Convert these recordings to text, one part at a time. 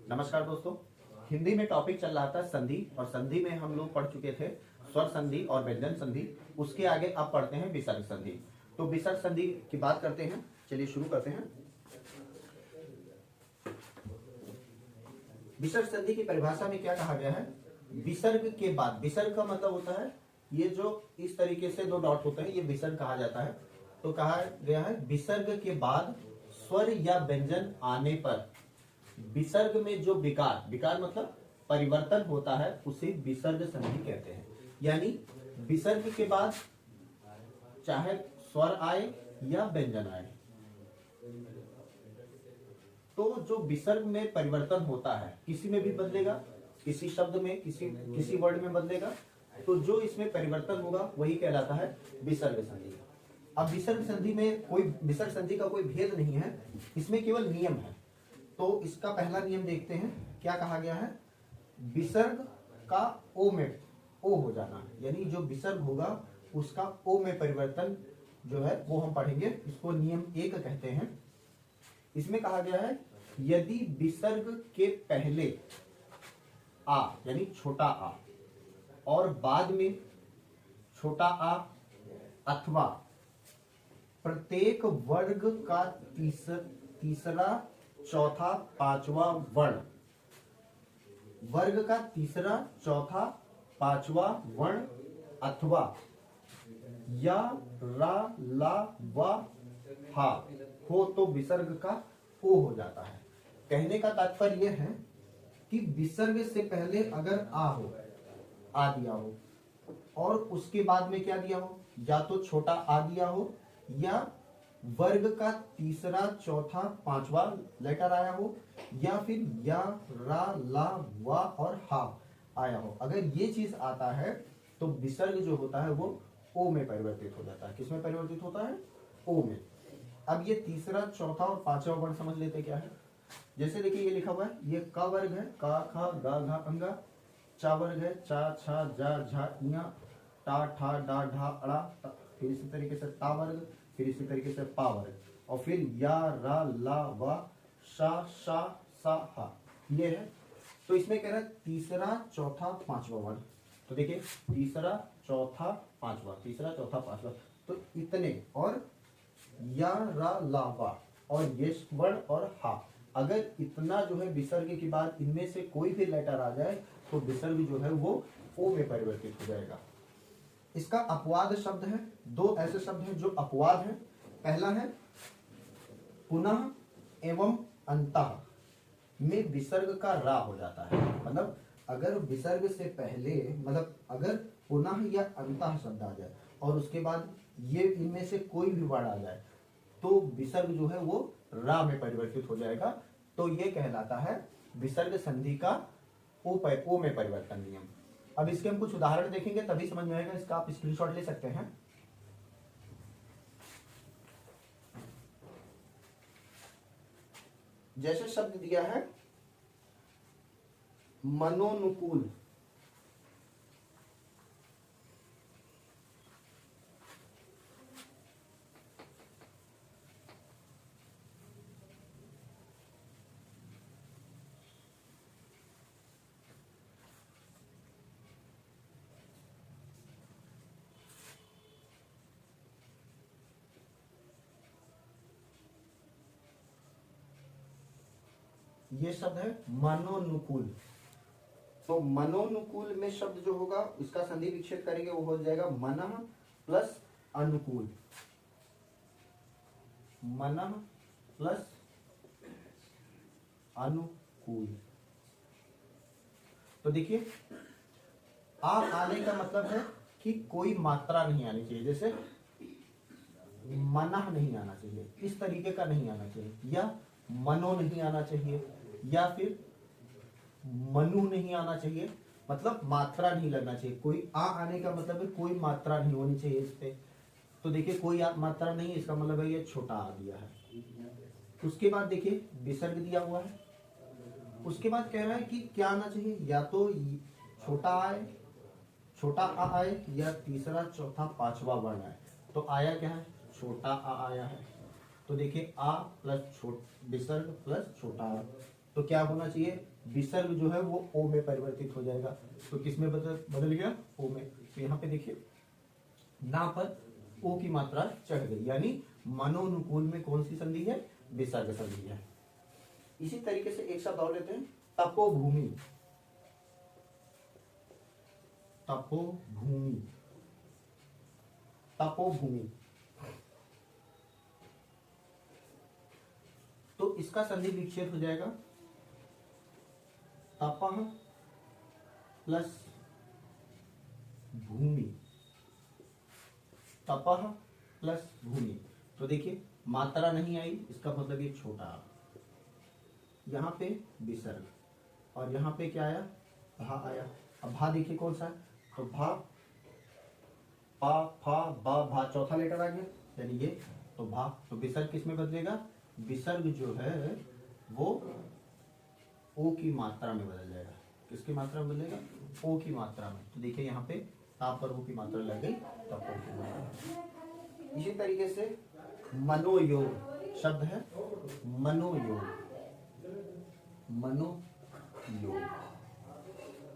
नमस्कार दोस्तों। हिंदी में टॉपिक चल रहा था संधि, और संधि में हम लोग पढ़ चुके थे स्वर संधि और व्यंजन संधि। उसके आगे अब पढ़ते हैं विसर्ग संधि। तो विसर्ग संधि की बात करते हैं, चलिए शुरू करते हैं। विसर्ग संधि की परिभाषा में क्या कहा गया है? विसर्ग के बाद, विसर्ग का मतलब होता है ये जो इस तरीके से दो डॉट होते हैं, ये विसर्ग कहा जाता है। तो कहा गया है विसर्ग के बाद स्वर या व्यंजन आने पर विसर्ग में जो विकार, विकार मतलब परिवर्तन होता है, उसे विसर्ग संधि कहते हैं। यानी विसर्ग के बाद चाहे स्वर आए या व्यंजन आए, तो जो विसर्ग में परिवर्तन होता है, किसी में भी बदलेगा, किसी शब्द में, किसी वर्ड में बदलेगा, तो जो इसमें परिवर्तन होगा वही कहलाता है विसर्ग संधि। अब विसर्ग संधि में विसर्ग संधि का कोई भेद नहीं है, इसमें केवल नियम है। तो इसका पहला नियम देखते हैं, क्या कहा गया है? विसर्ग का ओ में ओ हो जाना, यानी जो विसर्ग होगा उसका ओ में परिवर्तन जो है वो हम पढ़ेंगे। इसको नियम 1 कहते हैं। इसमें कहा गया है यदि विसर्ग के पहले आ यानी छोटा आ और बाद में छोटा आ अथवा प्रत्येक वर्ग का तीसरा चौथा पांचवा वर्ण, वर्ग का तीसरा चौथा पांचवा वर्ण अथवा या रा ला वा हा हो तो विसर्ग का ओ हो जाता है। कहने का तात्पर्य यह है कि विसर्ग से पहले अगर आ हो, आ दिया हो, और उसके बाद में क्या दिया हो, या तो छोटा आ दिया हो या वर्ग का तीसरा चौथा पांचवा लेटर आया हो, या फिर या रा ला वा और हा आया हो, अगर ये चीज आता है तो विसर्ग जो होता है वो ओ में परिवर्तित हो जाता है। किस में परिवर्तित होता है? ओ में। अब ये तीसरा चौथा और पांचवा वर्ण समझ लेते क्या है। जैसे देखिए ये लिखा हुआ है, ये का वर्ग है, का खा गा घा अंगा, चा वर्ग है, चा छा जा झा इया, टा ठा डा ढा अड़ा, फिर इसी तरीके से ता वर्ग, फिर इसी तरीके से पा वर्ग, और फिर या रा ला वा शा शा सा हा, ये है। तो इसमें कह रहा है तीसरा चौथा पांचवा वर्ण। तो देखिए तीसरा चौथा पांचवा, तीसरा चौथा पांचवा, तो इतने, और या रा ला वा और ये वर्ण और हा, अगर इतना जो है विसर्ग के बाद इनमें से कोई भी लेटर आ जाए तो विसर्ग जो है वो ओ में परिवर्तित हो जाएगा। इसका अपवाद शब्द है, दो ऐसे शब्द हैं जो अपवाद हैं। पहला है पुनः एवं अंतः में विसर्ग का रा हो जाता है। मतलब अगर विसर्ग से पहले, मतलब अगर पुनः या अंतः शब्द आ जाए और उसके बाद ये इनमें से कोई भी वर्ड आ जाए तो विसर्ग जो है वो रा में परिवर्तित हो जाएगा। तो ये कहलाता है विसर्ग संधि का ओ में परिवर्तन नियम। अब इसके हम कुछ उदाहरण देखेंगे तभी समझ में आएगा। इसका आप स्क्रीनशॉट ले सकते हैं। जैसे शब्द दिया है मनोनुकूल, ये शब्द है मनोनुकूल। तो मनोनुकूल में शब्द जो होगा उसका संधि विच्छेद करेंगे वो हो जाएगा मनः प्लस अनुकूल, मनः प्लस अनुकूल। तो देखिए आ आने का मतलब है कि कोई मात्रा नहीं आनी चाहिए, जैसे मनः नहीं आना चाहिए, इस तरीके का नहीं आना चाहिए, या मनो नहीं आना चाहिए, या फिर मनु नहीं आना चाहिए, मतलब मात्रा नहीं लगना चाहिए। कोई आ आने का मतलब है कोई मात्रा नहीं होनी चाहिए इस पे। तो देखिए कोई मात्रा नहीं, इसका मतलब है ये छोटा आ दिया है। उसके बाद देखिए विसर्ग दिया हुआ है, उसके बाद कह रहा है कि क्या आना चाहिए, या तो छोटा आए, छोटा आ आए, या तीसरा चौथा पांचवा वर्ण आए। तो आया क्या है? छोटा आ आया है। तो देखिए आ प्लस विसर्ग प्लस छोटा आ, तो क्या होना चाहिए? विसर्ग जो है वो ओ में परिवर्तित हो जाएगा। तो किस में बदल गया? ओ में। तो यहाँ पे देखिए ना पर ओ की मात्रा चढ़ गई, यानी मनोनुकूल में कौन सी संधि है? विसर्ग संधि है। इसी तरीके से एक शब्द और लेते हैं, तपोभूमि। तपोभूमि, तपोभूमि। तो इसका संधि विच्छेद हो जाएगा तपः प्लस भूमि, तपः प्लस भूमि। तो देखिए मात्रा नहीं आई, इसका मतलब ये छोटा आ। यहाँ पे विसर्ग और यहाँ पे क्या आया? भा आया। अब भा देखिए कौन सा है? तो भा, पा, फा, बा, भा चौथा लेटर आ गया, यानी ये। तो भा, तो विसर्ग किस में बदलेगा? विसर्ग जो है वो ओ की मात्रा में बदल जाएगा। किसकी मात्रा में बदलेगा? ओ की मात्रा में। तो देखिए यहाँ पे ताप पर ओ की मात्रा लग गई, तब ओ की मात्रा। इसी तरीके से मनोयोग शब्द है, मनोयोग, मनोयोग।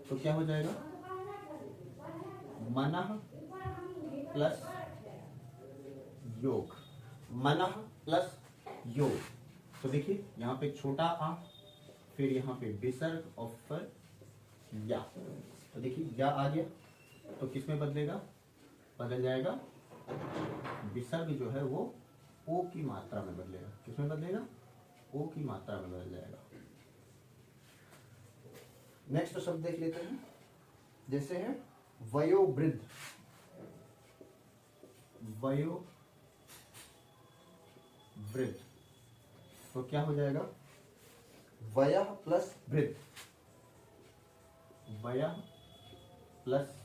तो क्या हो जाएगा? मनः प्लस योग, मनः प्लस योग। तो देखिए यहाँ पे छोटा आ, फिर यहाँ पे विसर्ग और फिर या। तो देखिए या आ गया, तो किस में बदलेगा? बदल जाएगा, विसर्ग जो है वो ओ की मात्रा में बदलेगा। किस में बदलेगा? ओ की मात्रा में बदल जाएगा। नेक्स्ट शब्द देख लेते हैं, जैसे है वयोवृद्ध। वयोवृद्ध, तो क्या हो जाएगा? वयः प्लस वृद्ध, वयः प्लस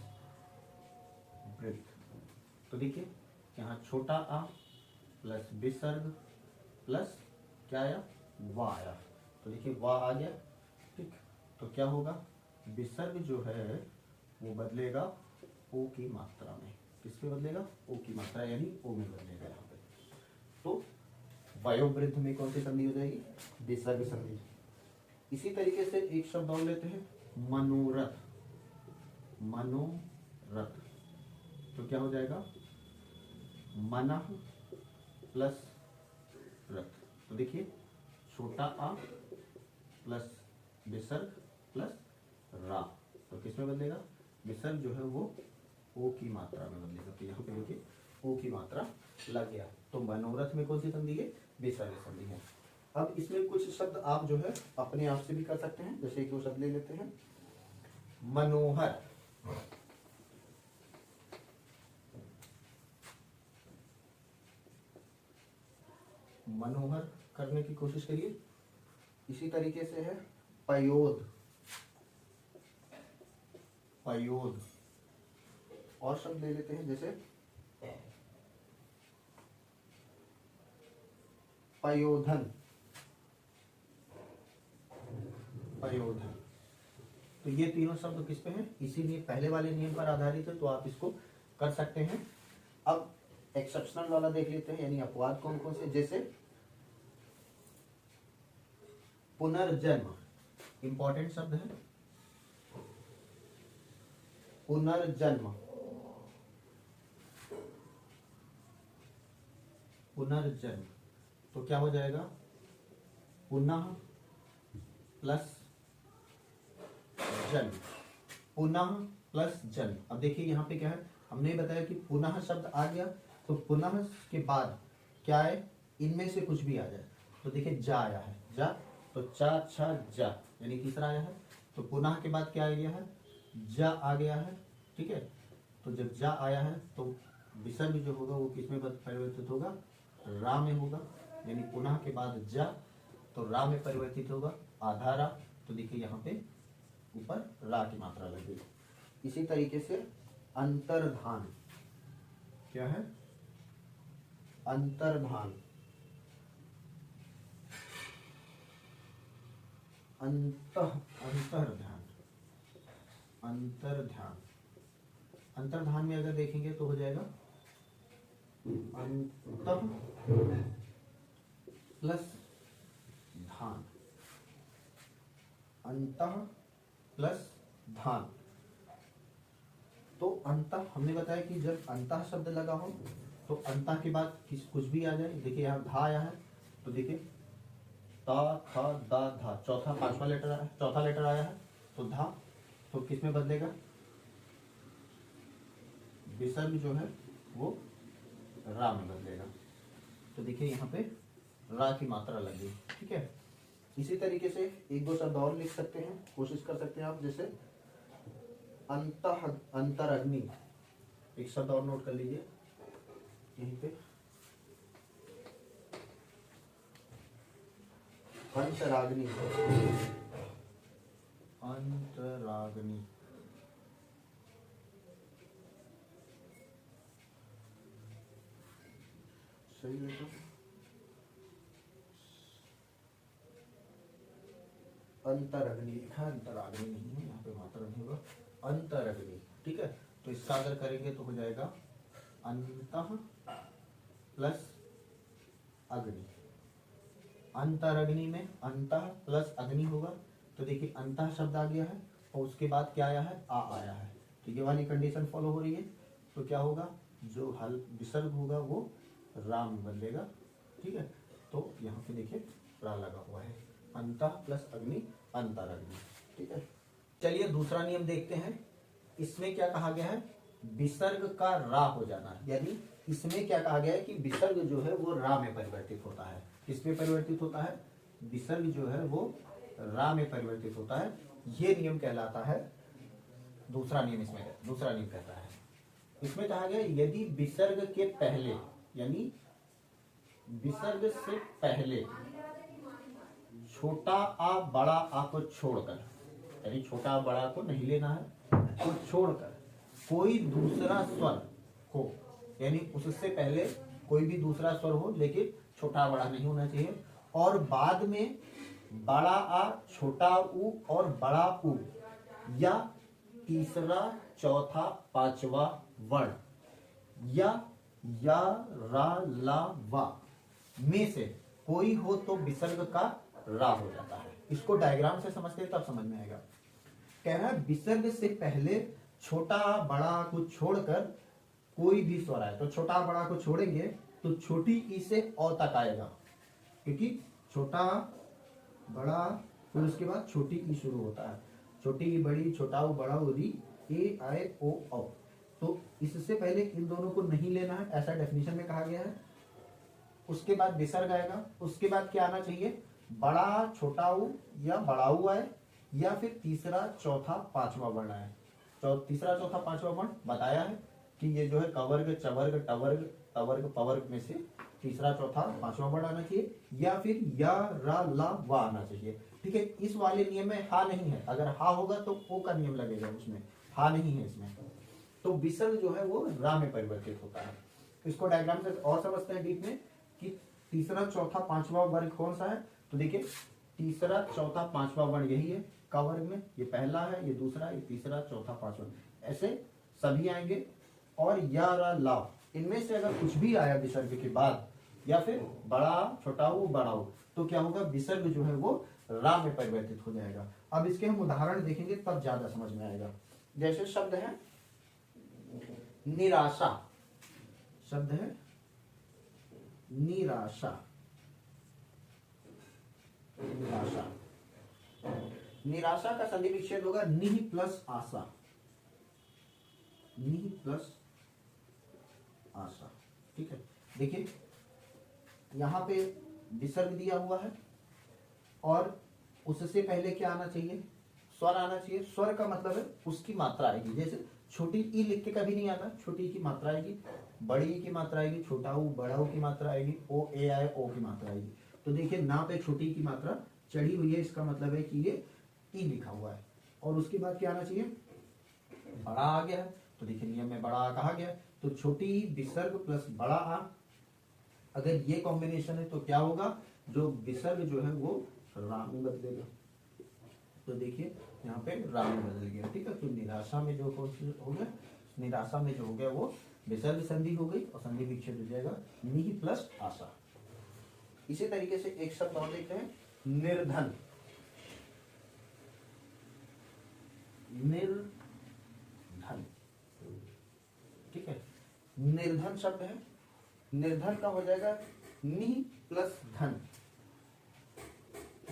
वृद्ध। तो देखिए यहाँ छोटा आ प्लस विसर्ग प्लस क्या आया? वा आया। तो देखिए वा आ गया, ठीक। तो क्या होगा? विसर्ग जो है वो बदलेगा ओ की मात्रा में। किस पे बदलेगा? ओ की मात्रा, यानी ओ में बदलेगा यहाँ पे। तो वयोवृद्ध में कौन सी संधि हो जाएगी? विसर्ग संधि। इसी तरीके से एक शब्द और लेते हैं, मनोरथ। मनोरथ, तो क्या हो जाएगा? मनः प्लस रथ। तो देखिए छोटा आ प्लस विसर्ग प्लस रा, तो किस में बदलेगा? विसर्ग जो है वो ओ की मात्रा में बदलेगा। तो यहाँ पे देखिए ओ की मात्रा लग गया। तो मनोरथ में कौन सी संधि है? विसर्ग संधि है। अब इसमें कुछ शब्द आप जो है अपने आप से भी कर सकते हैं। जैसे एक दो शब्द ले लेते हैं, मनोहर। मनोहर करने की कोशिश करिए। इसी तरीके से है पयोद, पयोद। और शब्द ले लेते हैं, जैसे पयोधन, पयोधन। तो ये तीनों शब्द किस पे हैं? इसीलिए पहले वाले नियम पर आधारित है, तो आप इसको कर सकते हैं। अब एक्सेप्शनल वाला देख लेते हैं, यानी अपवाद कौन कौन से, जैसे पुनर्जन्म, इंपॉर्टेंट शब्द है पुनर्जन्म। पुनर्जन्म, तो क्या हो जाएगा? पुनः प्लस जन्म, पुनः प्लस जन्म। अब देखिए यहाँ पे क्या है, हमने बताया कि पुनः शब्द आ गया, तो पुनः के बाद क्या है? इनमें से कुछ भी आ जाए। तो देखिए जा आया है, जा, तो चा छा जा, यानी तीसरा आया है। तो पुनः के बाद क्या आ गया है? जा आ गया है, ठीक है। तो जब जा आया है तो विसर्ग जो होगा वो किस में परिवर्तित होगा? रा में होगा, यानी पुनः के बाद जा, तो रा में परिवर्तित होगा, आधा रा। तो देखिए यहाँ पे ऊपर रा की मात्रा लगेगी। इसी तरीके से अंतर्धान, क्या है? अंतर्धान, अंतर्ध्यान, अंतर्ध्यान। अंतर्धान में अगर देखेंगे तो हो जाएगा अंत प्लस धान, अंतः प्लस धान। तो अंतः हमने बताया कि जब अंतः शब्द लगा हो तो अंतः के बाद कुछ भी आ जाए। देखिए यहाँ धा आया है तो देखिए ता था दा धा, चौथा पांचवा लेटर आया, चौथा लेटर आया है तो धा, तो किस में बदलेगा, विसर्ग जो है वो रा में बदलेगा। तो देखिए यहाँ पे रा की मात्रा लगी। ठीक है, इसी तरीके से एक दो शब्द और लिख सकते हैं, कोशिश कर सकते हैं आप। जैसे अंतः अंतरग्नि, एक शब्द और नोट कर लीजिए यहीं पे, अंतराग्नि। अंतराग्नि सही है। तो अंतरग्नि लिखा, अंतराग्नि नहीं है, यहाँ पे मात्रा नहीं होगा, अंतरग्नि। ठीक है, तो इसका अगर करेंगे तो हो जाएगा अंतः प्लस अग्नि। अंतरग्नि में अंतः प्लस अग्नि होगा। तो देखिए अंतः शब्द आ गया है और उसके बाद क्या आया है, आ आया है। तो ये वाली कंडीशन फॉलो हो रही है। तो क्या होगा, जो हल विसर्ग होगा वो राम बदलेगा। ठीक है, तो यहाँ पे देखिए रा लगा हुआ है, अंतः प्लस अग्नि, अंतरग्नि। ठीक है, चलिए दूसरा नियम देखते हैं। इसमें क्या कहा गया है, विसर्ग का रा हो जाना है। यानी इसमें क्या कहा गया है कि विसर्ग जो है वो रा में परिवर्तित होता है। किसमें परिवर्तित होता है, विसर्ग जो है वो रा में परिवर्तित होता है। ये नियम कहलाता है दूसरा नियम। इसमें दूसरा नियम कहता है, इसमें कहा गया यदि विसर्ग के पहले, यानी विसर्ग से पहले छोटा आ बड़ा आ को छोड़कर, यानी छोटा आ बड़ा को नहीं लेना है, तो छोड़कर कोई दूसरा स्वर हो, यानी उससे पहले कोई भी दूसरा स्वर हो लेकिन छोटा बड़ा नहीं होना चाहिए, और बाद में बड़ा आ, छोटा ऊ और बड़ा ऊ या तीसरा चौथा पांचवा वर्ण या रा ला वा में से कोई हो तो विसर्ग का रा हो जाता है। इसको डायग्राम से समझते हैं तब समझ में आएगा। कह रहा है विसर्ग से पहले छोटा बड़ा को छोड़कर कोई भी स्वर आए, तो छोटा बड़ा को छोड़ेंगे तो छोटी ई से औ तक आएगा, क्योंकि छोटा बड़ा फिर उसके बाद छोटी ई शुरू होता है। छोटी ई बड़ी, छोटा ऊ बड़ा ऊ री, ए आए ओ औ। तो इससे पहले इन दोनों को नहीं लेना है, ऐसा डेफिनेशन में कहा गया है। उसके बाद विसर्ग आएगा, उसके बाद क्या आना चाहिए, बड़ा छोटा ऊ या बड़ा ऊ आए या फिर तीसरा चौथा पांचवा वर्ण आए। तीसरा चौथा पांचवा वर्ण बताया है कि ये जो है कवर्ग चवर्ग टवर्ग तवर्ग पवर्ग में से तीसरा चौथा पांचवा वर्ण आना चाहिए, या फिर या रा ला वा आना चाहिए। ठीक है, इस वाले नियम में हा नहीं है, अगर हा होगा तो ओ का नियम लगेगा, उसमें हा नहीं है इसमें। तो विसर्ग जो है वो रा में परिवर्तित होता है। इसको डायग्राम से और समझते हैं डीप में कि तीसरा चौथा पांचवा वर्ग कौन सा है। तो देखिए तीसरा चौथा पांचवा वर्ण यही है का वर्ग में, ये पहला है, ये दूसरा, ये तीसरा चौथा पांचवा, ऐसे सभी आएंगे। और या रा ला, इनमें से अगर कुछ भी आया विसर्ग के बाद या फिर बड़ा छोटा हो बड़ा हो, तो क्या होगा, विसर्ग जो है वो रा में परिवर्तित हो जाएगा। अब इसके हम उदाहरण देखेंगे तब ज्यादा समझ में आएगा। जैसे शब्द है निराशा, शब्द है निराशा। निराशा, निराशा का संधि विच्छेद होगा निह प्लस आशा, निह प्लस आशा। ठीक है, देखिए यहां पे विसर्ग दिया हुआ है और उससे पहले क्या आना चाहिए, स्वर आना चाहिए। स्वर का मतलब है उसकी मात्रा आएगी। जैसे छोटी ई लिख के कभी नहीं आता, छोटी ई की मात्रा आएगी, बड़ी ई की मात्रा आएगी, छोटा ऊ बड़ा ऊ की मात्रा आएगी, ओ ए आए ओ की मात्रा आएगी। तो देखिए ना पे छोटी की मात्रा चढ़ी हुई है, इसका मतलब है कि ये ई लिखा हुआ है। और उसके बाद क्या आना चाहिए, बड़ा आ गया है, तो देखिए नियम में बड़ा आ कहा गया, तो छोटी विसर्ग प्लस बड़ा आ, अगर ये कॉम्बिनेशन है तो क्या होगा, जो विसर्ग जो है वो राम में बदलेगा। तो देखिए यहाँ पे राम में बदल गया। ठीक है, तो निराशा में जो हो गया, निराशा में जो हो गया वो विसर्ग संधि हो गई और संधि विच्छेद हो जाएगा निह प्लस आशा। इसी तरीके से एक शब्द और देखते हैं निर्धन। निर्धन शब्द है, निर्धन का हो जाएगा नि प्लस धन,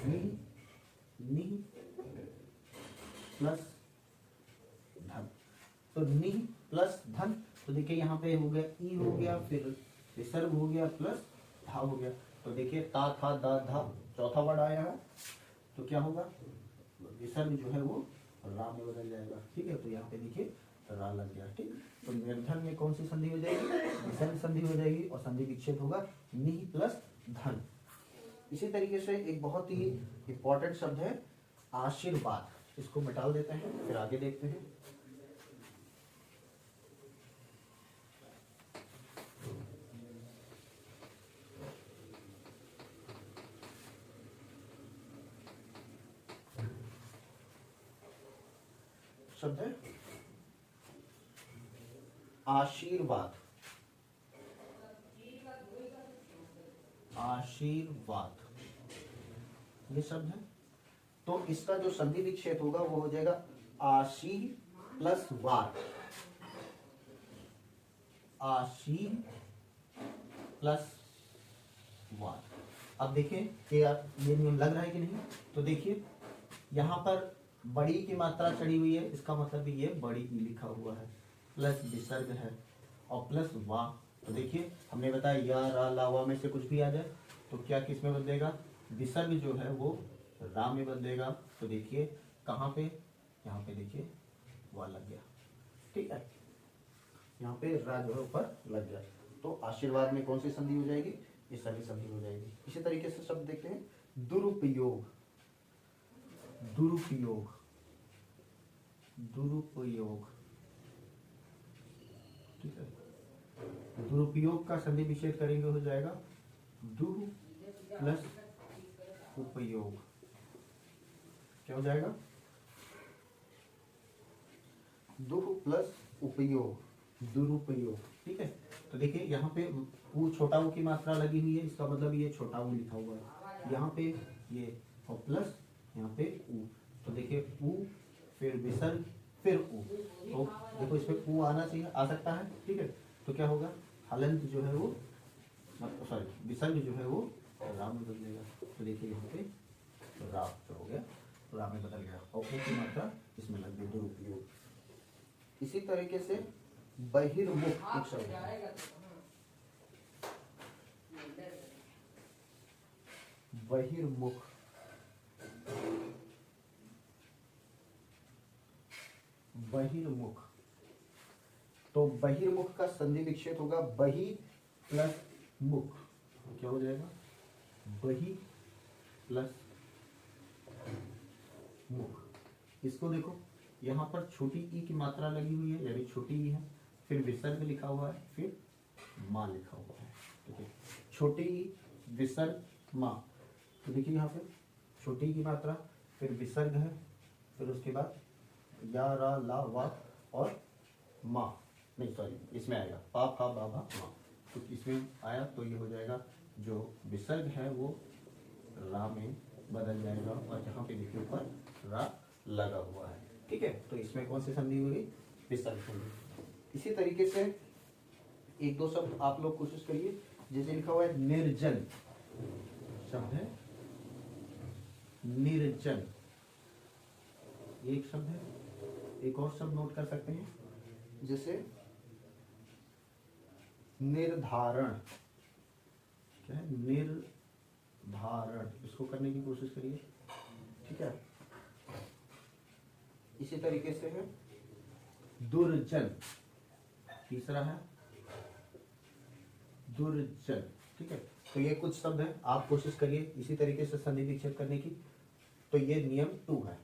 नि प्लस धन। तो नि प्लस धन, तो देखिए यहाँ पे हो गया ई हो गया, फिर विसर्ग हो गया, प्लस धा हो गया। तो देखिए ता था दा धा चौथा वर्ड आया है, तो क्या होगा, विसर्ग जो है वो रा में बदल जाएगा। ठीक है, तो यहाँ पे देखिए रा लग गया। ठीक, तो निर्धन में कौन सी संधि हो जाएगी, विसर्ग संधि हो जाएगी, और संधि विच्छेद होगा नि प्लस धन। इसी तरीके से एक बहुत ही इंपॉर्टेंट शब्द है आशीर्वाद, इसको मिटा देते हैं, फिर आगे देखते हैं। शब्द है आशीर्वाद, आशीर्वाद ये शब्द है। तो इसका जो संधि विच्छेद होगा वो हो जाएगा आशी प्लस वार, आशी प्लस वार। अब देखिए कि ये नियम लग रहा है कि नहीं, तो देखिए यहाँ पर बड़ी की मात्रा चढ़ी हुई है, इसका मतलब ये बड़ी ई लिखा हुआ है, प्लस विसर्ग है और प्लस वाह। तो देखिए हमने बताया या रा ला वा में से कुछ भी आ जाए तो क्या किस में बदलेगा, विसर्ग जो है वो रा में बदलेगा। तो देखिए कहाँ पे, यहाँ पे देखिए वाह लग गया। ठीक है, यहाँ पे रा जो है ऊपर लग गया। तो आशीर्वाद में कौन सी संधि हो जाएगी, ये सभी संधि हो जाएगी। इसी तरीके से शब्द देखते हैं दुरुपयोग, दुरुपयोग, दुरुपयोग। ठीक है, दुरुपयोग का संधि विच्छेद करेंगे हो जाएगा दुरु प्लस उपयोग। क्या हो जाएगा, दुरु प्लस उपयोग, दुरुपयोग। ठीक है, तो देखिए यहाँ पे ऊ छोटा ऊ की मात्रा लगी हुई है, इसका मतलब ये छोटा ऊ लिखा हुआ है, यहाँ पे ये और प्लस यहाँ पे ऊ। तो देखिए ऊ फिर विसर्ग फिर ऊ, तो देखो इसमें ऊ आना चाहिए, आ सकता है। ठीक है, तो क्या होगा, हलंत जो है वो सॉरी विसर्ग जो है वो राम में बदलेगा। तो देखिए यहाँ पे राम जो हो गया राम में बदल गया और ऊ की मात्रा इसमें लग गई, दुरुपयोग। इसी तरीके से बहिर्मुख एक शब्द है, बहिर्मुख, बहिर्मुख। तो बहिर्मुख का संधि विच्छेद होगा बहि प्लस मुख। क्या हो जाएगा, बहि प्लस मुख। इसको देखो यहाँ पर छोटी ई की मात्रा लगी हुई है, यानी छोटी ई है, फिर विसर्ग लिखा हुआ है, फिर माँ लिखा हुआ है। ठीक है, छोटी ई विसर्ग माँ। तो देखिए यहाँ पे छोटी की मात्रा, फिर विसर्ग है, फिर उसके बाद या रा ला वा और माँ, नहीं सॉरी इसमें आएगा पा फा बा भा माँ। तो इसमें आया तो ये हो जाएगा, जो विसर्ग है वो रा में बदल जाएगा और जहाँ पे देखिए ऊपर रा लगा हुआ है। ठीक है, तो इसमें कौन सी संधि हुई, विसर्ग संधि। इसी तरीके से एक दो शब्द आप लोग कोशिश करिए, जैसे लिखा हुआ है निर्जन, शब्द है निर्जन, एक शब्द है। एक और शब्द नोट कर सकते हैं, जैसे निर्धारण। क्या है, निर्धारण, इसको करने की कोशिश करिए। ठीक है, इसी तरीके से है दुर्जन, तीसरा है दुर्जन। ठीक है, तो ये कुछ शब्द है, आप कोशिश करिए इसी तरीके से संधि विच्छेद करने की। तो ये नियम 2 है।